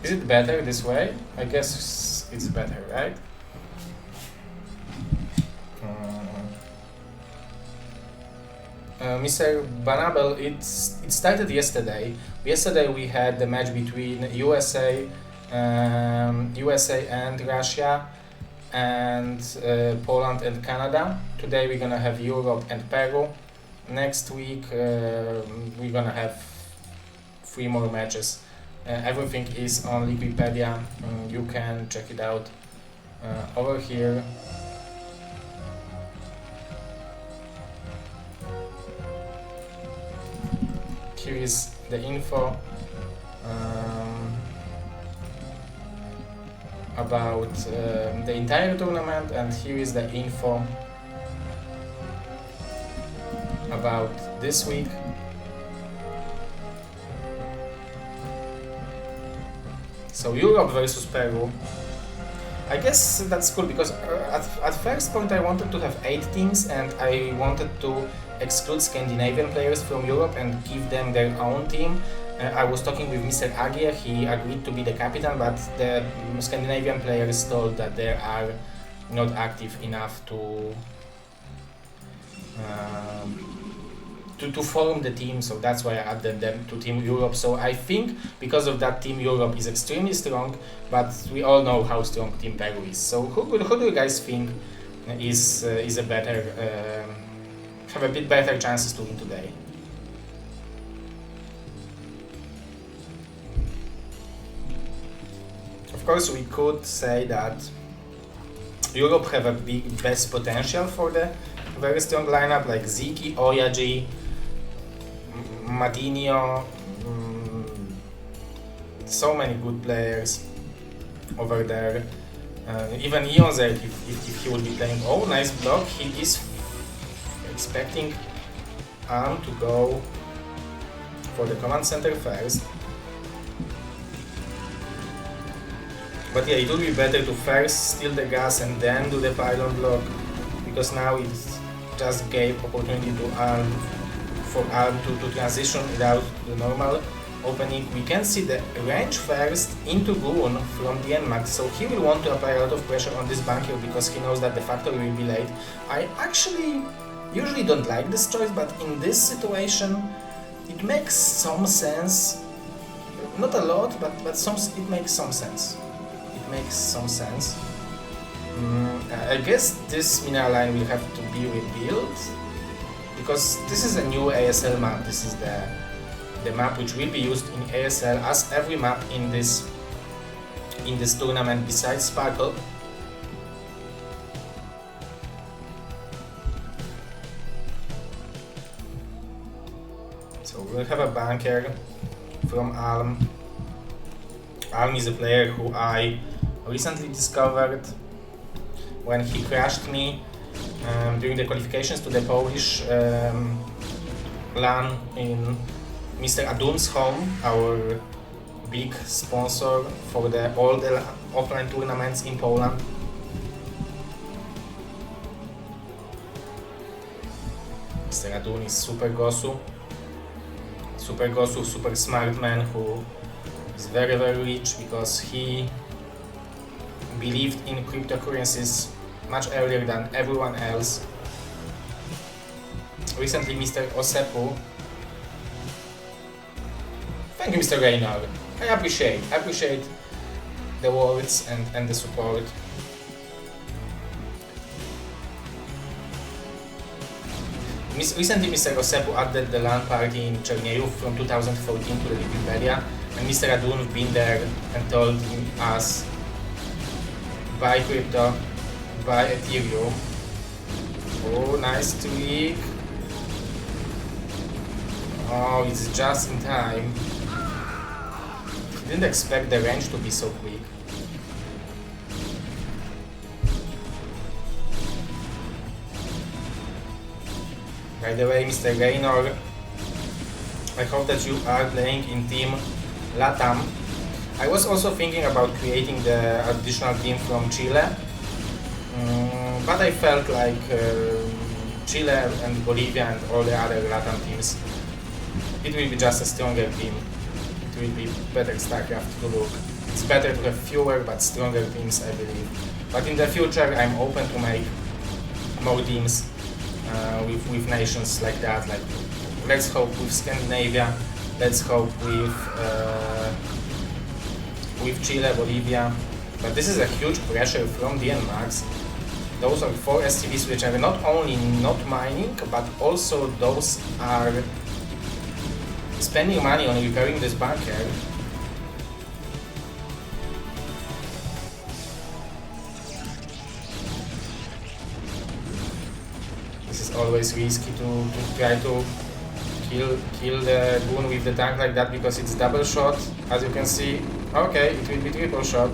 Is it better this way? I guess it's better, right? Mr. Banabel, it started yesterday. Yesterday we had the match between USA and Russia, and Poland and Canada. Today we're gonna have Europe and Peru. Next week we're gonna have 3 more matches. Everything is on Wikipedia. You can check it out over here. Here is the info about the entire tournament, and here is the info about this week. So Europe versus Peru. I guess that's cool because at first point I wanted to have 8 teams, and I wanted to exclude Scandinavian players from Europe and give them their own team. I was talking with Mr. Agia, he agreed to be the captain, but the Scandinavian players told that they are not active enough to form the team, so that's why I added them to Team Europe. So I think because of that, Team Europe is extremely strong, but we all know how strong Team Peru is. So who do you guys think is a better have a bit better chances to win today? Of course, we could say that Europe have a best potential for the very strong lineup, like Ziki, Oyaji, Madinho, so many good players over there. Even Ionzer, if he would be playing. Oh, nice block. He is expecting to go for the command center first. But yeah, it would be better to first steal the gas and then do the pylon block, because now it just gave opportunity to for Arm to transition without the normal opening. We can see the range first into Goon from the NMAX, so he will want to apply a lot of pressure on this bunker because he knows that the factory will be late. I actually usually don't like this choice, but in this situation it makes some sense. Not a lot, but it makes some sense. It makes some sense. I guess this mineral line will have to be rebuilt, because this is a new ASL map. This is the map which will be used in ASL as every map in this tournament besides Sparkle. So we'll have a bunker from Alm. Alm is a player who I recently discovered when he crashed me during the qualifications to the Polish LAN in Mr. Adun's home, our big sponsor for all the offline tournaments in Poland. Mr. Adun is Super Gosu, super smart man who is very, very rich because he believed in cryptocurrencies much earlier than everyone else. Recently, Mr. Osepu. Thank you, Mr. Reynor. I appreciate the words and the support. Recently, Mr. Osepu added the LAN party in Chernihiv from 2014 to the Wikipedia, and Mr. Adun been there and told us, buy crypto, buy Ethereum. Oh, nice tweak. Oh, it's just in time. Didn't expect the range to be so quick. By the way, Mr. Gaynor, I hope that you are playing in Team Latam. I was also thinking about creating the additional team from Chile, but I felt like Chile and Bolivia and all the other Latam teams, it will be just a stronger team. it will be better StarCraft to look. It's better to have fewer but stronger teams, I believe. But in the future, I'm open to make more teams with nations like that. Like, let's hope with Scandinavia. Let's hope with Chile, Bolivia. But this is a huge pressure from the NMAX. Those are 4 SCVs which are not only not mining, but also those are spending money on repairing this bunker. This is always risky to try to kill the goon with the tank like that, because it's double shot. As you can see, okay, it will be triple shot.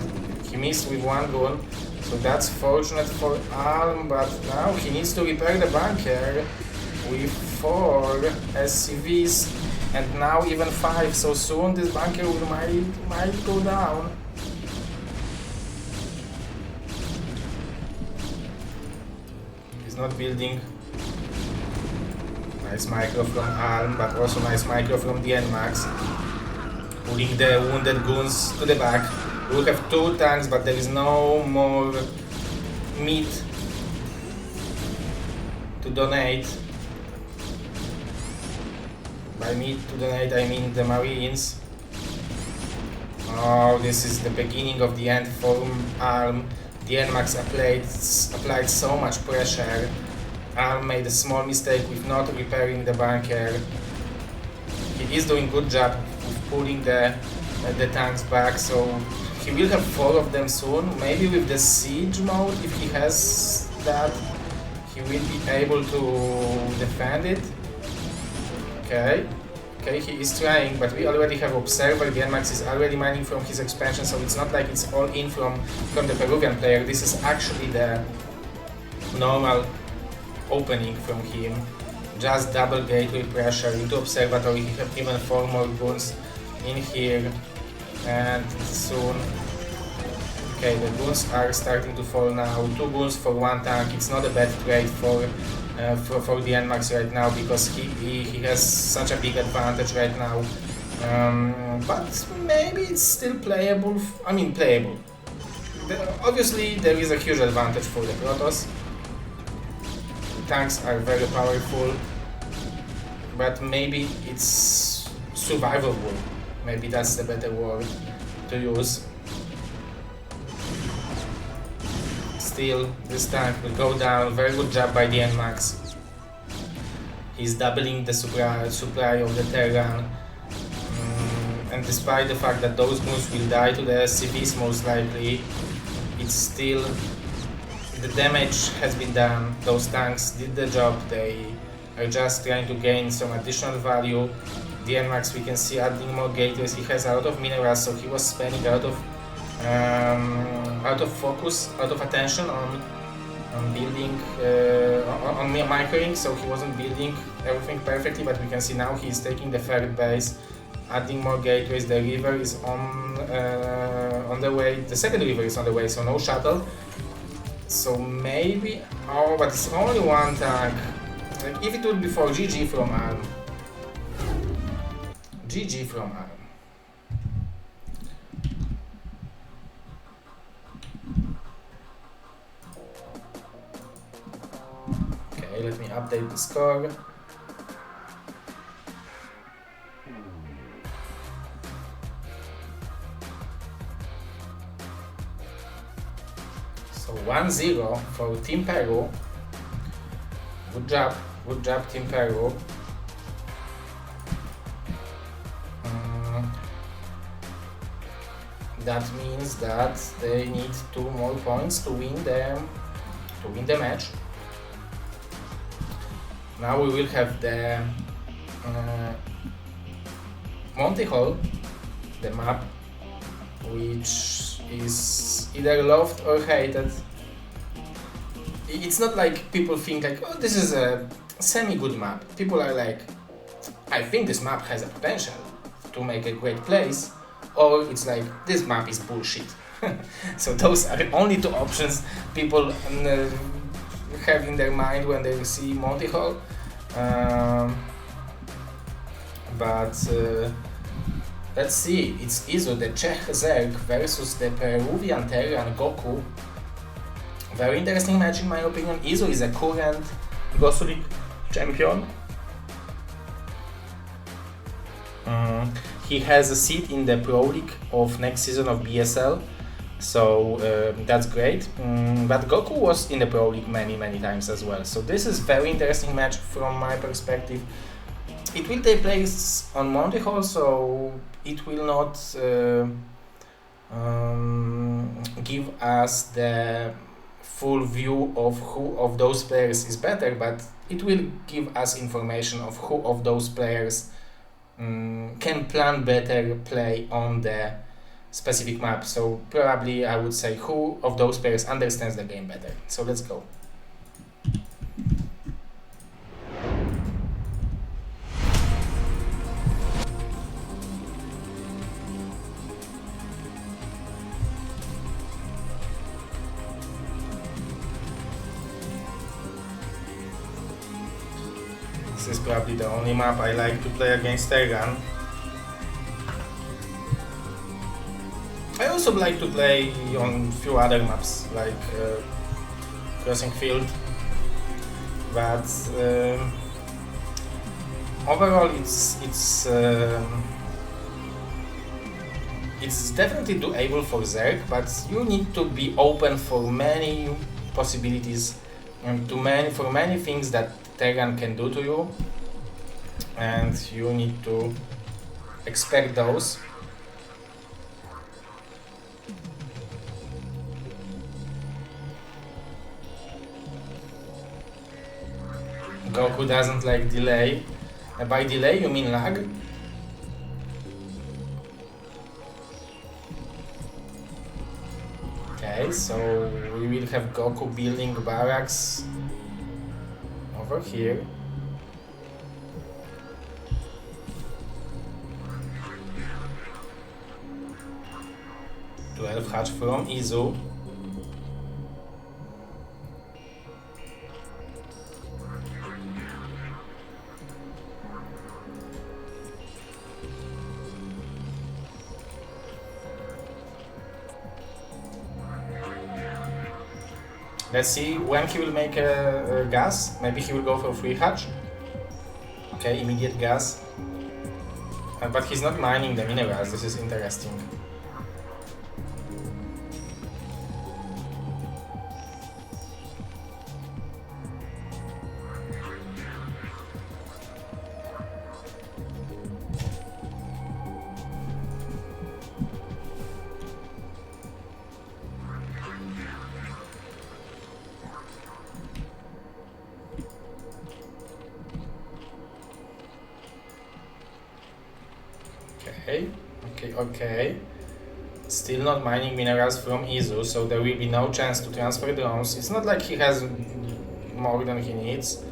He missed with 1 goon, so that's fortunate for Alm, but now he needs to repair the bunker with 4 SCVs, and now even 5, so soon this bunker might go down. He's not building. Nice micro from Alm, but also nice micro from the NMAX. Pulling the wounded goons to the back. We will have 2 tanks, but there is no more meat to donate. By meat to donate, I mean the Marines. Oh, this is the beginning of the end for Alm. The NMAX applied so much pressure. Alm made a small mistake with not repairing the bunker. He is doing good job with pulling the tanks back, so he will have 4 of them soon. Maybe with the siege mode, if he has that, he will be able to defend it. Okay, he is trying, but we already have Observer. The NMAX is already mining from his expansion, so it's not like it's all in from the Peruvian player. This is actually the normal opening from him. Just double gateway pressure into observatory. He have even 4 more goons in here, and soon. Okay, the goons are starting to fall now. 2 goons for 1 tank. It's not a bad trade for the NMAX right now, because he has such a big advantage right now. But maybe it's still playable. I mean, playable. Obviously, there is a huge advantage for the Protoss. Tanks are very powerful, but maybe it's survivable. Maybe that's the better word to use. Still, this tank will go down. Very good job by the NMAX. He's doubling the supply of the Terran. And despite the fact that those moves will die to the SCVs most likely, it's still, the damage has been done. Those tanks did the job. They are just trying to gain some additional value. The NMAX, we can see adding more gateways. He has a lot of minerals, so he was spending a lot of focus, a lot of attention on building, on microing, so he wasn't building everything perfectly, but we can see now he's taking the third base, adding more gateways. The river is on the way, the second river is on the way, so no shuttle. So maybe, oh, but it's only 1 tank. Like, if it would be for GG from Alm. GG from Alm. Okay, let me update the score. So 1-0 for Team Peru. Good job Team Peru. That means that they need 2 more points to win the match. Now we will have the Monty Hall, the map, which is either loved or hated. It's not like people think like, oh, this is a semi-good map. People are like, I think this map has a potential to make a great place, or it's like, this map is bullshit. So those are the only 2 options people have in their mind when they see Monty Hall. Let's see, it's Izu, the Czech Zerg versus the Peruvian Terran Goku. Very interesting match in my opinion. Izu is a current Gosu League champion. He has a seat in the Pro League of next season of BSL, so that's great. But Goku was in the Pro League many times as well, so this is very interesting match from my perspective. It will take place on Monday Hall, so it will not give us the full view of who of those players is better, but it will give us information of who of those players can plan better play on the specific map. So probably I would say who of those players understands the game better. So let's go. This is probably the only map I like to play against Terran. I also like to play on few other maps like Crossing Field, but overall it's definitely doable for Zerg, but you need to be open for many possibilities and for many things that Terran can do to you, and you need to expect those. Goku doesn't like delay. By delay you mean lag? Okay, so we will have Goku building barracks over here. Hatch from Izu. Let's see when he will make a gas. Maybe he will go for free hatch. Okay, immediate gas. But he's not mining the minerals. This is interesting. Okay. Still not mining minerals from Izu, so there will be no chance to transfer drones. It's not like he has more than he needs.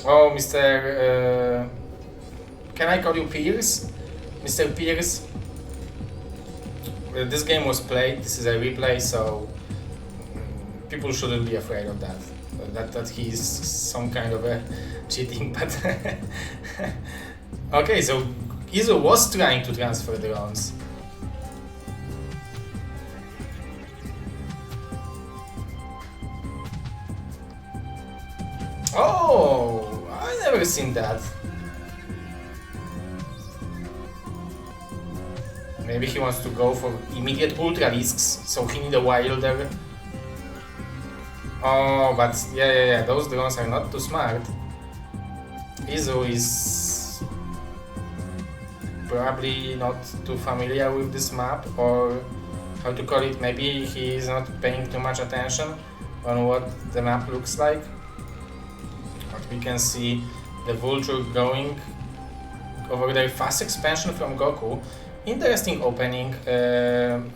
Oh, Mr. Can I call you Pierce? Mr. Pierce? This game was played, this is a replay, so people shouldn't be afraid of that. That he's some kind of a cheating, but okay, so Izu was trying to transfer drones. Oh, I never seen that. Maybe he wants to go for immediate ultra risks, so he need a wilder. Oh, but yeah, those drones are not too smart. Izu is probably not too familiar with this map, or how to call it, maybe he is not paying too much attention on what the map looks like. But we can see the Vulture going over there, fast expansion from Goku. Interesting opening.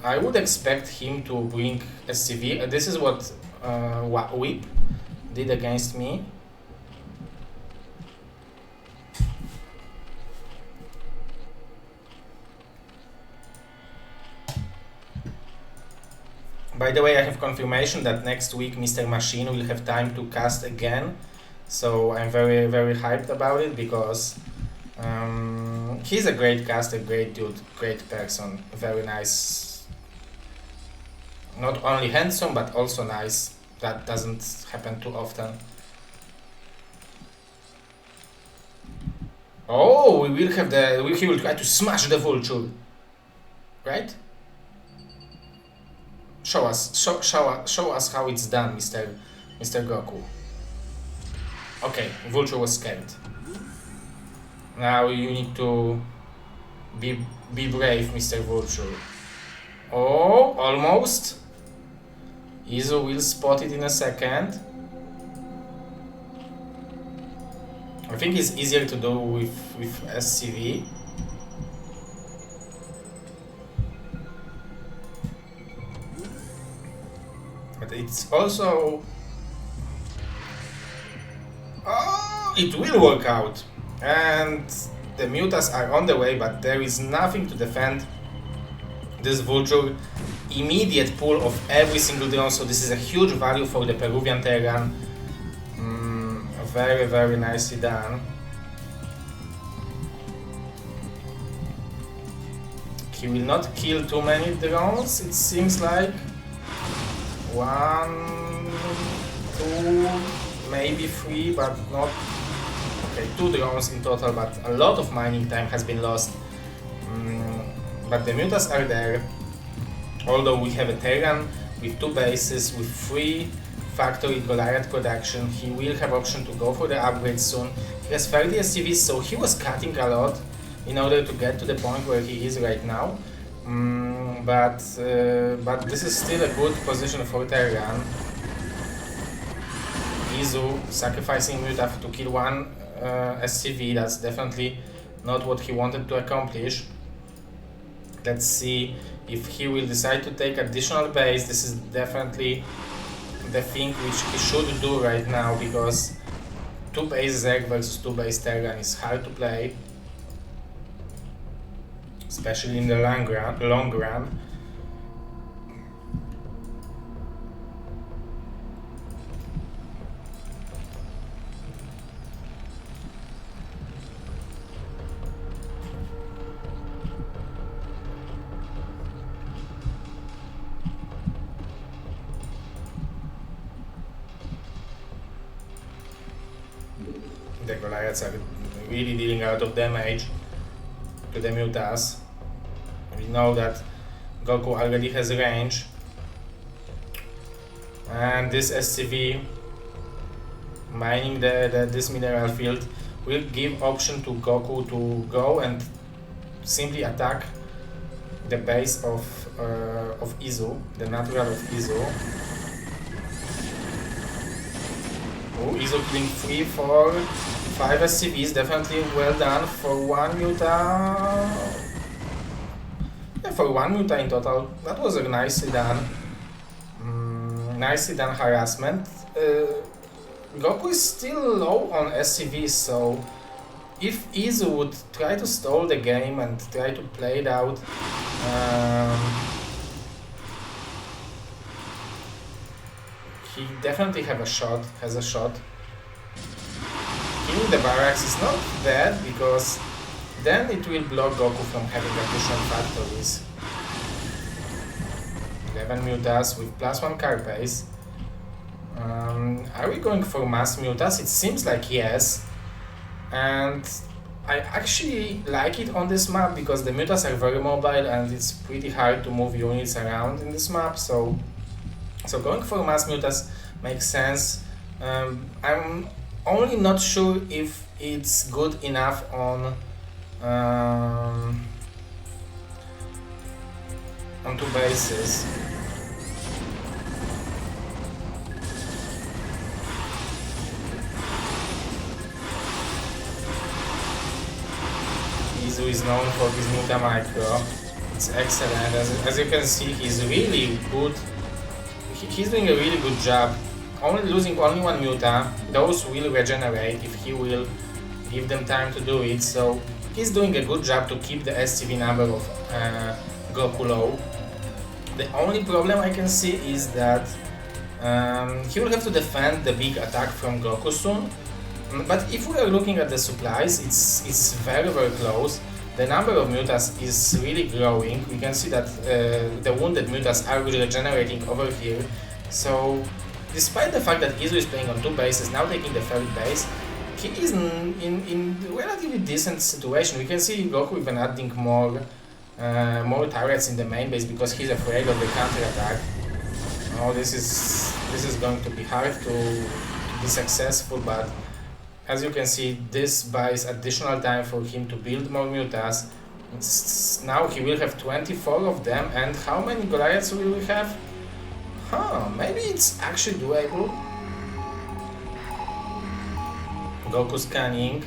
I would expect him to bring SCV. This is what Whip did against me. By the way, I have confirmation that next week Mr. Machine will have time to cast again So I'm very hyped about it because he's a great caster, great dude, great person, very nice. Not only handsome but also nice. That doesn't happen too often. Oh, we will have he will try to smash the vulture, right? Show us how it's done, Mr. Goku. Okay, vulture was scared. Now you need to be brave, Mr. Vulture. Oh, almost. Izu will spot it in a second. I think it's easier to do with SCV. But it's also... Oh, it will work out. And the mutas are on the way, but there is nothing to defend this vulture. Immediate pull of every single drone, so this is a huge value for the Peruvian Terran. Very nicely done. He will not kill too many drones, it seems like. 1, 2, maybe 3, but not... Okay, 2 drones in total, but a lot of mining time has been lost. But the mutas are there. Although we have a Terran with 2 bases, with 3 factory Goliath production, he will have option to go for the upgrade soon. He has 30 SCVs, so he was cutting a lot in order to get to the point where he is right now. But this is still a good position for Terran. Izu sacrificing Muta to kill 1 SCV, that's definitely not what he wanted to accomplish. Let's see if he will decide to take additional base. This is definitely the thing which he should do right now, because 2 base Zerg versus 2 base Terran is hard to play, especially in the long run. The Goliaths are really dealing a lot of damage to the mutas. We know that Goku already has range, and this SCV mining this mineral field will give option to Goku to go and simply attack the base of Izu, the natural of Izu. Oh, Izu killing 3, 4, 5 SCVs, definitely well done for 1 muta. Yeah, for 1 muta in total, that was a nicely done. Nicely done harassment. Goku is still low on SCVs, so if Izu would try to stall the game and try to play it out, he definitely has a shot. Killing the barracks is not bad, because then it will block Goku from having additional factories. 11 mutas with +1 carapace. Are we going for mass mutas? It seems like yes. And I actually like it on this map, because the mutas are very mobile and it's pretty hard to move units around in this map. So going for mass mutas makes sense. I'm only not sure if it's good enough on 2 bases. Izu is known for his muta micro. It's excellent. As you can see, he's really good. He's doing a really good job. Losing only 1 muta, those will regenerate if he will give them time to do it. So he's doing a good job to keep the SCV number of Goku low. The only problem I can see is that he will have to defend the big attack from Goku soon. But if we are looking at the supplies, it's very close. The number of mutas is really growing. We can see that the wounded mutas are regenerating over here. So despite the fact that Izu is playing on 2 bases, now taking the 3rd base, he is in relatively decent situation. We can see Goku even adding more turrets in the main base because he's afraid of the counter attack. Oh, this is going to be hard to be successful, but as you can see, this buys additional time for him to build more mutas. Now he will have 24 of them, and how many Goliaths will we have? Maybe it's actually doable. Goku scanning.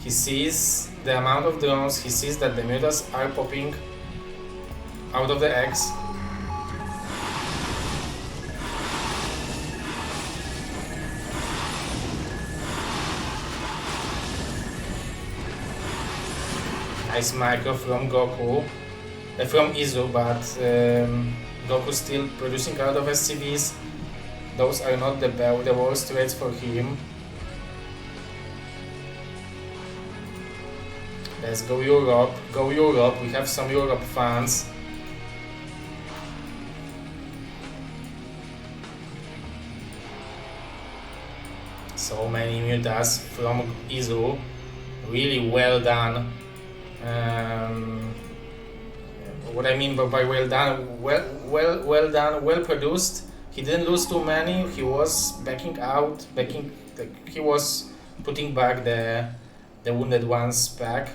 He sees the amount of drones, he sees that the mutas are popping out of the eggs. Nice micro from Goku, from Izu, but Goku still producing a lot of SCVs. Those are not the worst trades for him. Let's go Europe, we have some Europe fans. So many mutas from Izu, really well done. What I mean by well done, well done, well produced. He didn't lose too many. He was he was putting back the wounded ones back.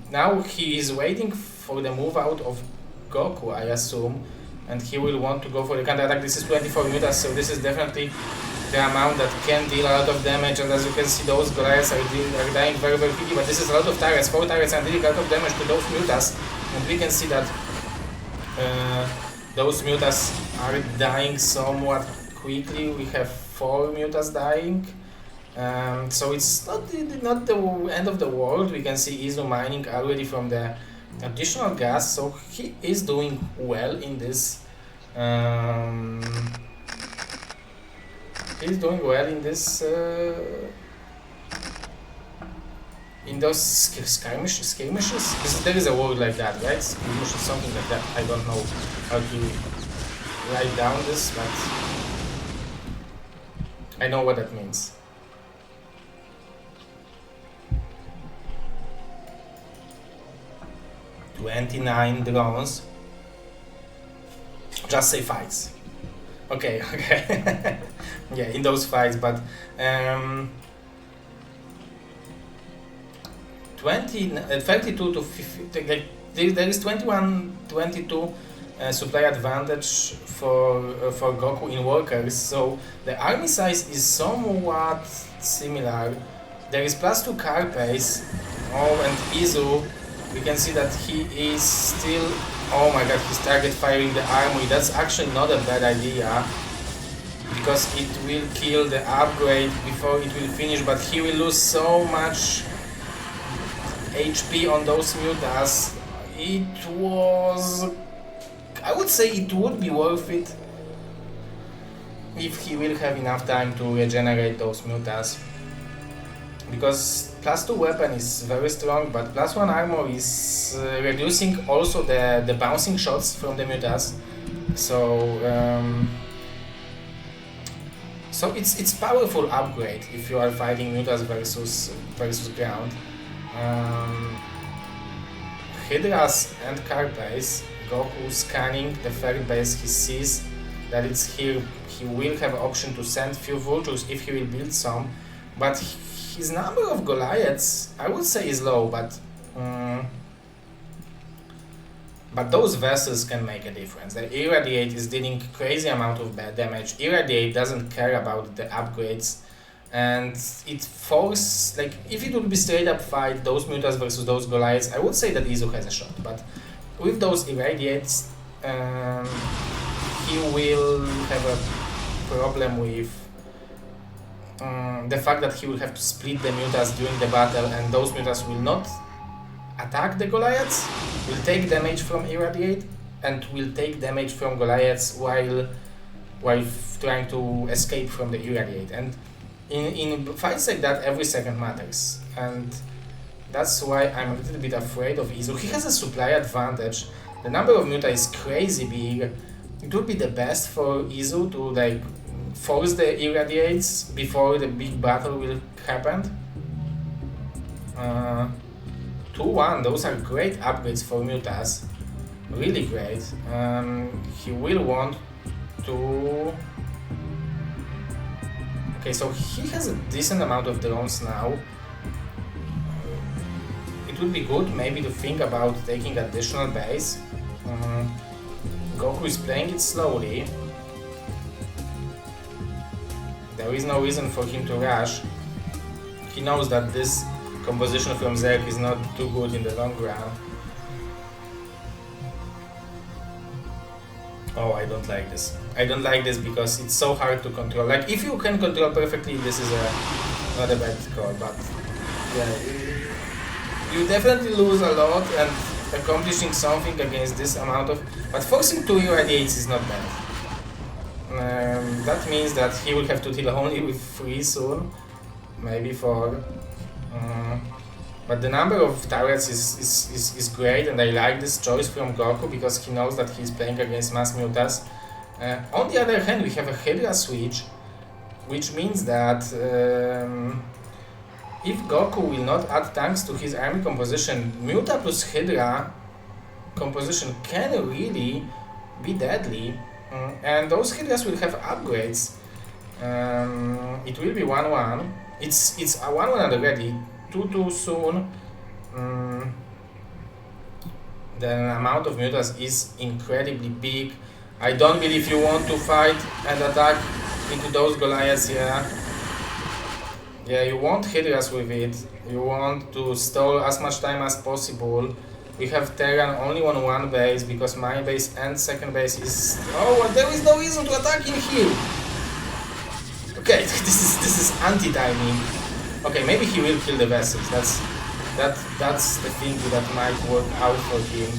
Now he is waiting for the move out of Goku, I assume, and he will want to go for the counter attack. This is 24 mutas, so this is definitely the amount that can deal a lot of damage, and as you can see, those Goliaths are dying very quickly, but this is a lot of turrets, 4 turrets, and dealing a lot of damage to those mutas, and we can see that those mutas are dying somewhat quickly. We have 4 mutas dying, so it's not the end of the world. We can see Izu mining already from the additional gas, so he is doing well in this. He's doing well in this, in those skirmishes. There is a word like that, right? Skirmishes, something like that. I don't know how to write down this, but I know what that means. $29 drones. Just say fights. Okay. Yeah, in those fights, but 32 to 50, like there is 21-22 supply advantage for Goku in workers, so the army size is somewhat similar. There is +2 car pace. Oh, and Izu, we can see that he is still, oh my god, he's target firing the armory. That's actually not a bad idea, because it will kill the upgrade before it will finish, but he will lose so much HP on those mutas. It was, I would say it would be worth it if he will have enough time to regenerate those mutas, because +2 weapon is very strong, but +1 armor is reducing also the bouncing shots from the mutas. So it's powerful upgrade if you are fighting mutas versus ground. Hydras and Carbase, Goku scanning the 3rd base. He sees that it's here. He will have an option to send few vultures if he will build some, but his number of Goliaths, I would say, is low, but those vessels can make a difference. The Irradiate is dealing crazy amount of bad damage. Irradiate doesn't care about the upgrades, and it forces, like, if it would be straight up fight, those mutas versus those Goliaths, I would say that Izu has a shot, but with those Irradiates, he will have a problem with the fact that he will have to split the mutas during the battle, and those mutas will not attack the Goliaths, will take damage from Irradiate, and will take damage from Goliaths while trying to escape from the Irradiate. And in fights like that, every second matters, and that's why I'm a little bit afraid of Izu. He has a supply advantage. The number of muta is crazy big. It would be the best for Izu to like force the irradiates before the big battle will happen. 2-1, those are great upgrades for mutas. Really great. He will want to... Okay, so he has a decent amount of drones now. It would be good maybe to think about taking additional base. Goku is playing it slowly. There is no reason for him to rush. He knows that this composition from Zerg is not too good in the long run. Oh, I don't like this. I don't like this because it's so hard to control. Like, if you can control perfectly, this is not a bad call, but yeah, you definitely lose a lot, and accomplishing something against this amount of... But forcing 2 irradiates is not bad. That means that he will have to deal only with 3 soon, maybe 4. But the number of turrets is great, and I like this choice from Goku because he knows that he's playing against mass mutas. On the other hand, we have a Hydra switch, which means that if Goku will not add tanks to his army composition, Muta plus Hydra composition can really be deadly, and those Hydras will have upgrades. It will be 1-1. It's a 1-1 already. 2-2 soon. The amount of mutas is incredibly big. I don't believe you want to fight and attack into those Goliaths, yeah. Yeah, you want Hydras with it. You want to stall as much time as possible. We have Terran only on 1 base because my base and second base is... Oh, there is no reason to attack in here! Okay, this is anti-timing. Okay, maybe he will kill the vessels. That's the thing that might work out for him.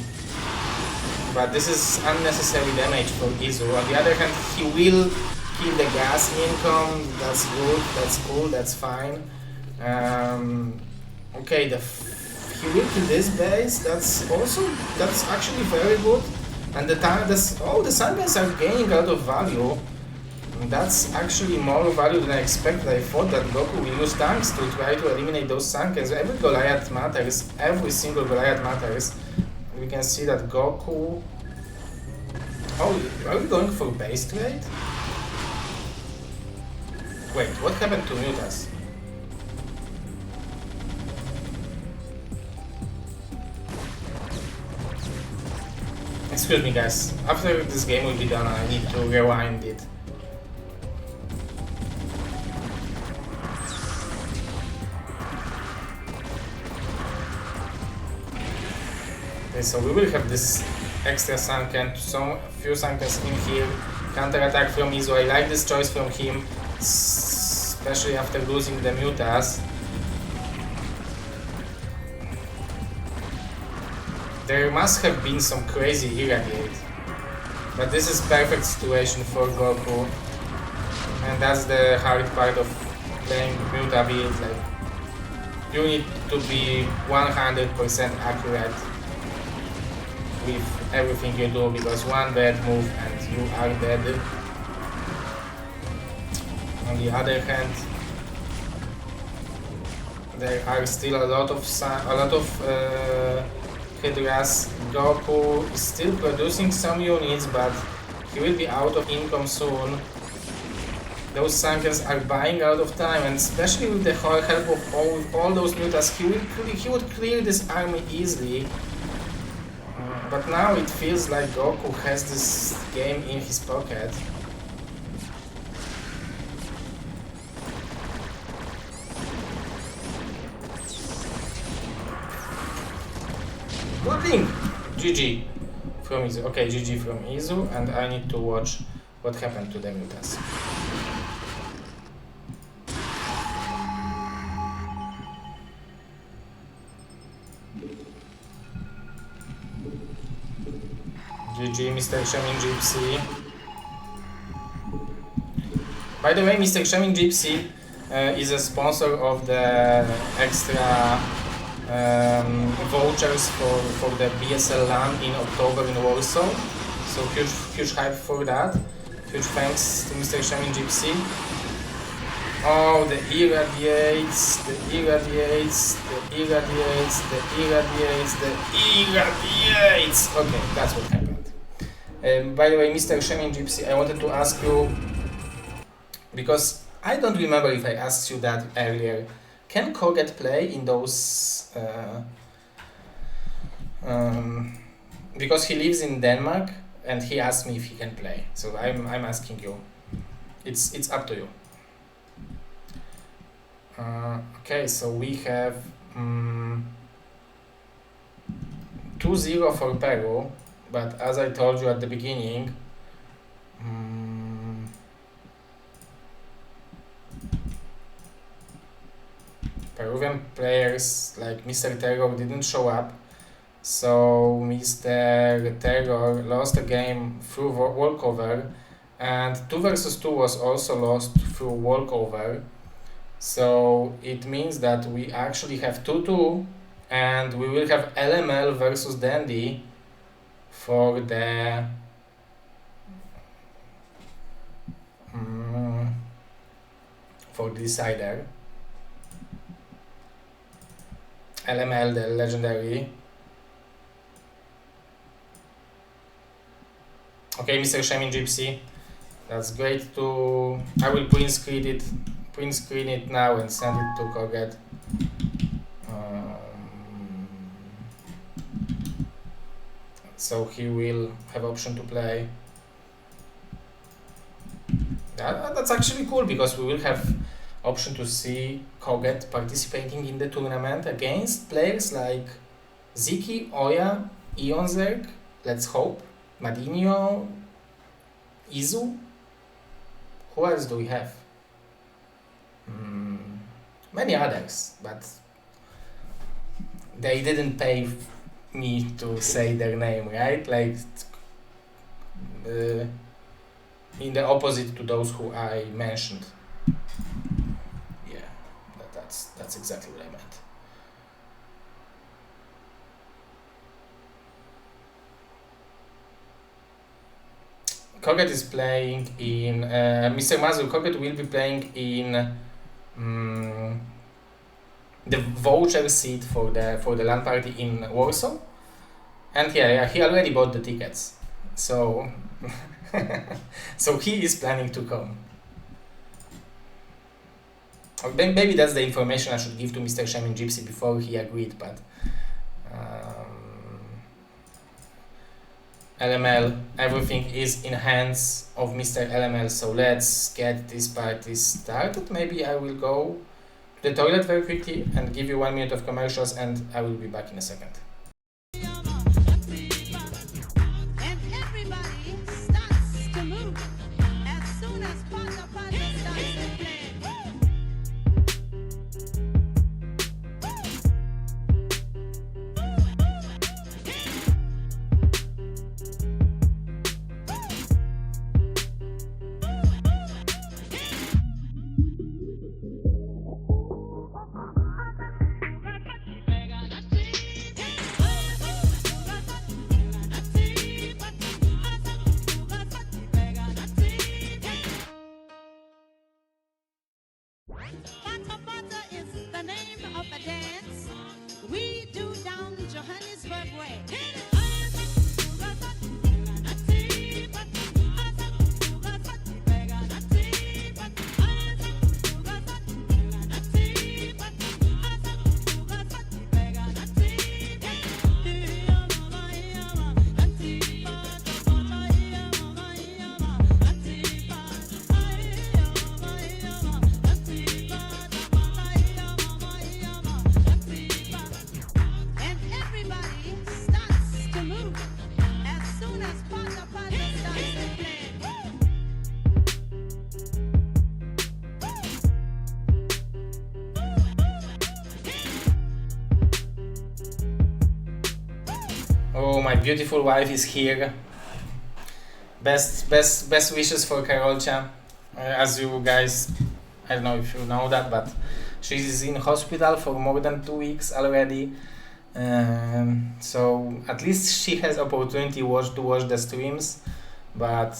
But this is unnecessary damage for Izu. On the other hand, he will kill the gas income. That's good. That's cool. That's fine. Okay, he will kill this base. That's actually very good. And the Sankens are gaining a lot of value. That's actually more value than I expected. I thought that Goku will use tanks to try to eliminate those Sankens. Every Goliath matters. Every single Goliath matters. We can see that Goku... Oh, are we going for base trade? Wait, what happened to mutas? Excuse me guys, after this game will be done I need to rewind it. Okay, so we will have this extra Sunken, few Sunkens in here, counter attack from Izu. I like this choice from him, especially after losing the mutas. There must have been some crazy irradiate, but this is perfect situation for Goku, and that's the hard part of playing muta build. Like, you need to be 100% accurate with everything you do, because one bad move and you are dead. On the other hand, there are still a lot of Hydras. Goku is still producing some units, but he will be out of income soon. Those Sankens are buying out of time, and especially with the help of all those mutas, he would clear this army easily. But now it feels like Goku has this game in his pocket. Good thing! GG from Izu. Okay, GG from Izu, and I need to watch what happened to the mutas. GG, Mr. Shamin Gypsy. By the way, Mr. Shamin Gypsy, is a sponsor of the extra vouchers for the BSL LAN in October in Warsaw. So huge hype for that. Huge thanks to Mr. Shaman Gypsy. Oh, the irradiates, the irradiates, the irradiates, the irradiates, the irradiates. Okay, that's what happened. By the way, Mr. Shaman Gypsy, I wanted to ask you, because I don't remember if I asked you that earlier. Can Koget play in those? Because he lives in Denmark and he asked me if he can play. So I'm asking you. It's up to you. Okay, so we have 2-0 for Peru, but as I told you at the beginning, Peruvian players like Mr. Terror didn't show up, so Mr. Terror lost a game through walkover, and 2 versus 2 was also lost through walkover. So it means that we actually have 2-2, and we will have LML versus Dandy for the decider. LML, the legendary. Okay, Mr. Shaman Gypsy, that's great to. I will print screen it now and send it to Koget. So he will have option to play. That's actually cool, because we will have option to see Koget participating in the tournament against players like Ziki, Oya, Ionzerg, let's hope, Madinho, Izu. Who else do we have? Many others, but they didn't pay me to say their name, right? Like in the opposite to those who I mentioned. Yeah, that's exactly what I meant. Koget is playing in Mr. Mazur. Koget will be playing in the voucher seat for the LAN party in Warsaw, and yeah, he already bought the tickets, so so he is planning to come. Maybe that's the information I should give to Mr. Shaman Gypsy before he agreed, but LML, everything is in hands of Mr. LML, so let's get this party started. Maybe I will go to the toilet very quickly and give you 1 minute of commercials, and I will be back in a second. Oh, my beautiful wife is here. Best wishes for Karolcia. As you guys I don't know if you know that, but she's in hospital for more than 2 weeks already. So at least she has opportunity to watch the streams, but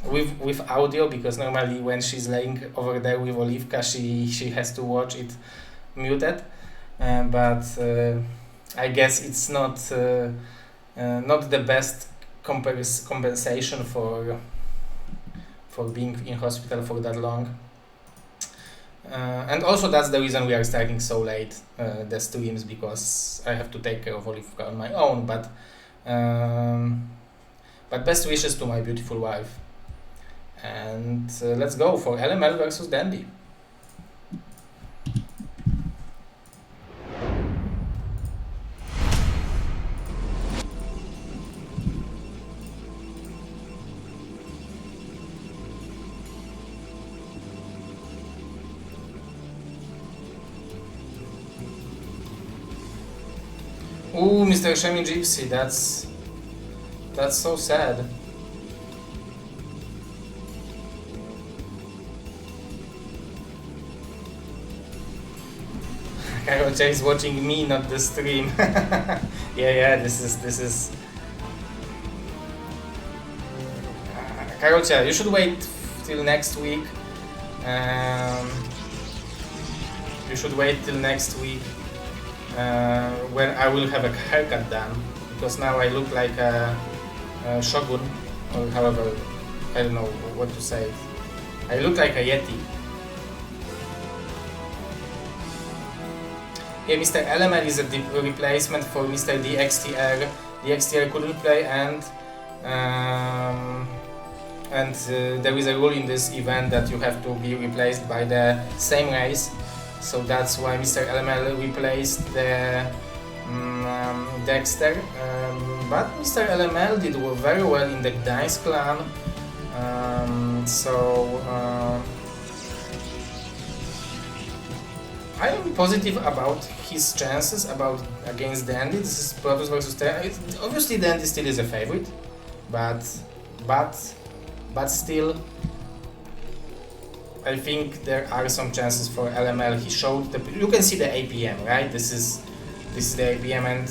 with audio, because normally when she's laying over there with Olivka, she has to watch it muted. But I guess it's not the best compensation for being in hospital for that long. And also that's the reason we are starting so late the streams, because I have to take care of Olivka on my own. But best wishes to my beautiful wife. And let's go for LML versus Dandy. Ooh, Mr. Shemi Gypsy, that's so sad. Karocha is watching me, not the stream. yeah, this is. Karocha, you should wait till next week. You should wait till next week. When I will have a haircut done, because now I look like a shogun, or however, I don't know what to say. I look like a yeti. Yeah, Mr. LML is a replacement for Mr. DXTR. DXTR couldn't play, and there is a rule in this event that you have to be replaced by the same race. So that's why Mr. LML replaced the Dexter, but Mr. LML did very well in the Gdańsk clan, I am positive about his chances against Dandy. This is Protoss versus Terra. Obviously Dandy still is a favorite, but still I think there are some chances for LML. He showed you can see the APM, right? This is the APM, and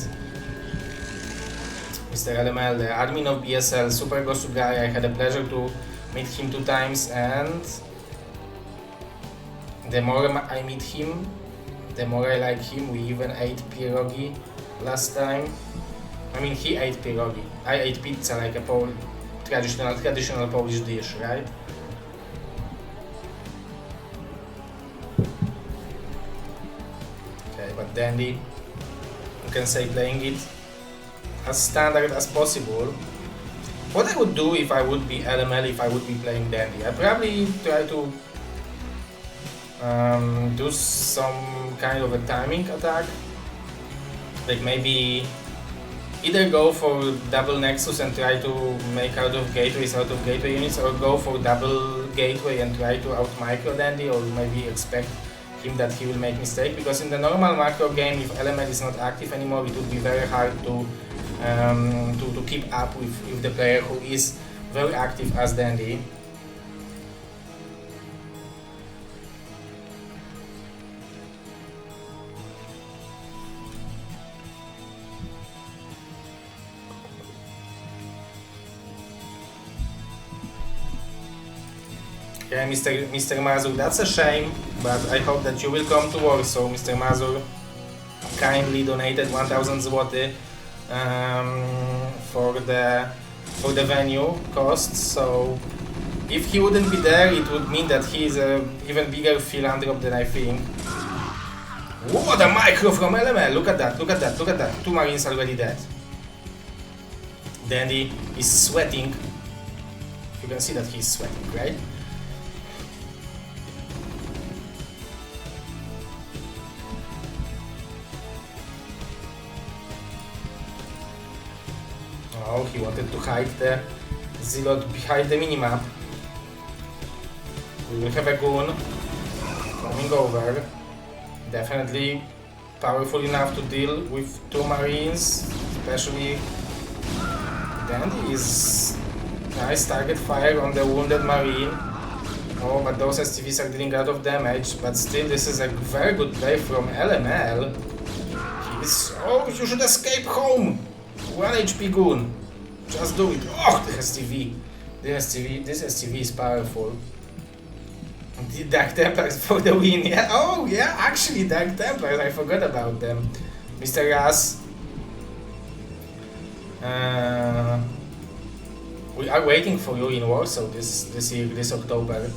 Mr. LML, the admin of BSL, super Goku guy. I had a pleasure to meet him 2 times, and the more I meet him, the more I like him. We even ate pierogi last time. I mean, he ate pierogi. I ate pizza, like a traditional Polish dish, right? But Dandy, you can say, playing it as standard as possible. What I would do if I would be LML, if I would be playing Dandy, I'd probably try to do some kind of a timing attack. Like maybe either go for double Nexus and try to make out of gateway units, or go for double gateway and try to out micro Dandy, or maybe expect him that he will make mistake, because in the normal macro game, if LML is not active anymore, it would be very hard to keep up with the player who is very active as Dandy. Yeah, Mr. Mazur, that's a shame, but I hope that you will come to Warsaw. Mr. Mazur kindly donated 1000 zloty for the venue costs. So if he wouldn't be there, it would mean that he is a even bigger philanthrope than I think. What a micro from LML! Look at that! 2 Marines already dead. Dandy is sweating. You can see that he's sweating, right? Oh, he wanted to hide the Zealot behind the minimap. We will have a goon coming over. Definitely powerful enough to deal with 2 Marines, especially Dandy is nice target fire on the wounded Marine. Oh, but those STVs are dealing a lot of damage, but still this is a very good play from LML. Oh, you should escape home! 1 HP goon. Just do it. Oh, the STV. This STV is powerful. The Dark Templars for the win. Yeah. Oh, yeah, actually Dark Templars. I forgot about them. Mr. Ras. We are waiting for you in Warsaw this October.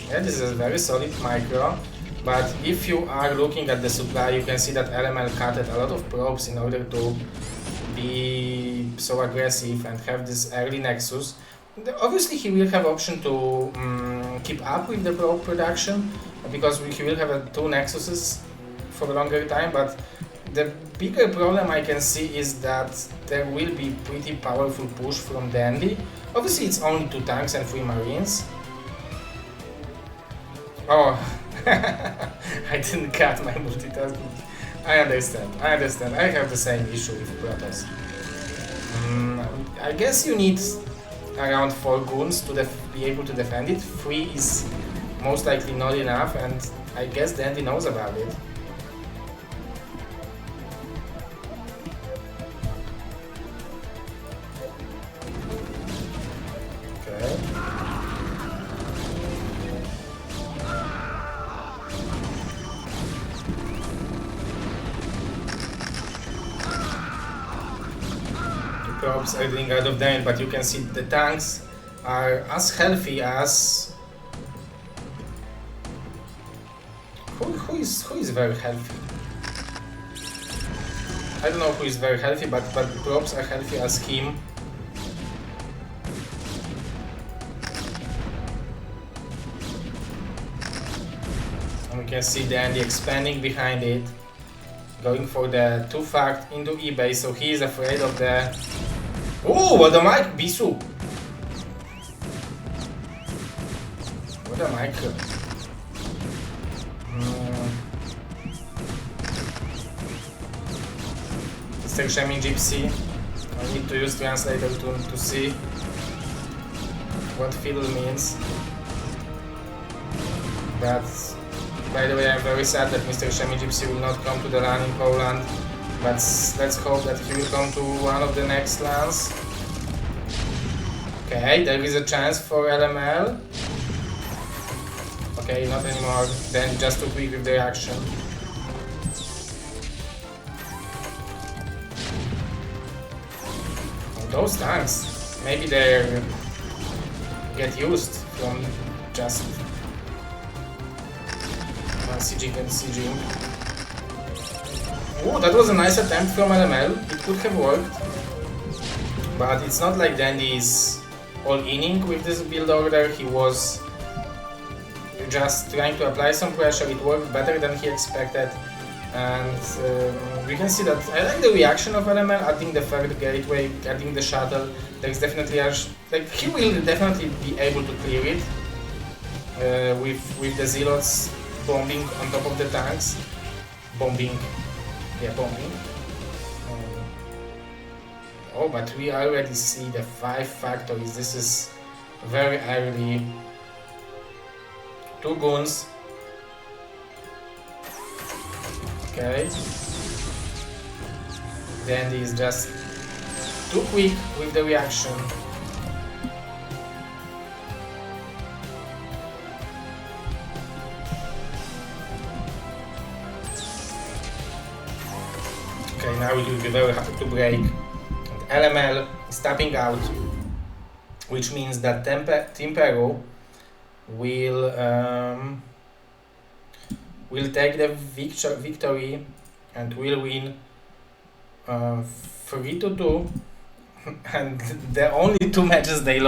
Yeah, this is a very solid micro. But if you are looking at the supply, you can see that LML cutted a lot of probes in order to be so aggressive and have this early Nexus. Obviously he will have option to keep up with the probe production, because he will have 2 Nexuses for a longer time, but the bigger problem I can see is that there will be pretty powerful push from Dandy. Obviously it's only 2 tanks and 3 marines. Oh, I didn't cut my multitasking. I understand. I have the same issue with Protoss. I guess you need around 4 goons to be able to defend it. 3 is most likely not enough, and I guess Dandy knows about it. Probes are doing a lot of damage, but you can see the tanks are as healthy as... Who is very healthy? I don't know who is very healthy, but probes are healthy as him. And we can see Dandy expanding behind it, going for the 2-fact into eBay, so he is afraid of the... Oh, what a mic, Bisu! What a mic. Mr. Shemi Gypsy. I need to use translator to see what fiddle means. But by the way, I'm very sad that Mr. Shemi Gypsy will not come to the LAN in Poland. But let's hope that he will come to one of the next LANs. Okay, there is a chance for LML. Okay, not anymore. Then just too quick with the reaction. Oh, those tanks, maybe they get used from just sieging and sieging. Oh, that was a nice attempt from LML. It could have worked, but it's not like Dandy is all-inning with this build order. He was just trying to apply some pressure. It worked better than he expected, and we can see that I like the reaction of LML, adding the third gateway, adding the shuttle. There's definitely he will definitely be able to clear it with the Zealots bombing on top of the tanks. Bombing. Oh, but we already see the 5 factories. This is very early. 2 goons. Okay. Dandy is just too quick with the reaction. Okay, now it will be very hard to break. And LML is tapping out, which means that Team Peru will take the victory and will win 3-2, and the only 2 matches they lost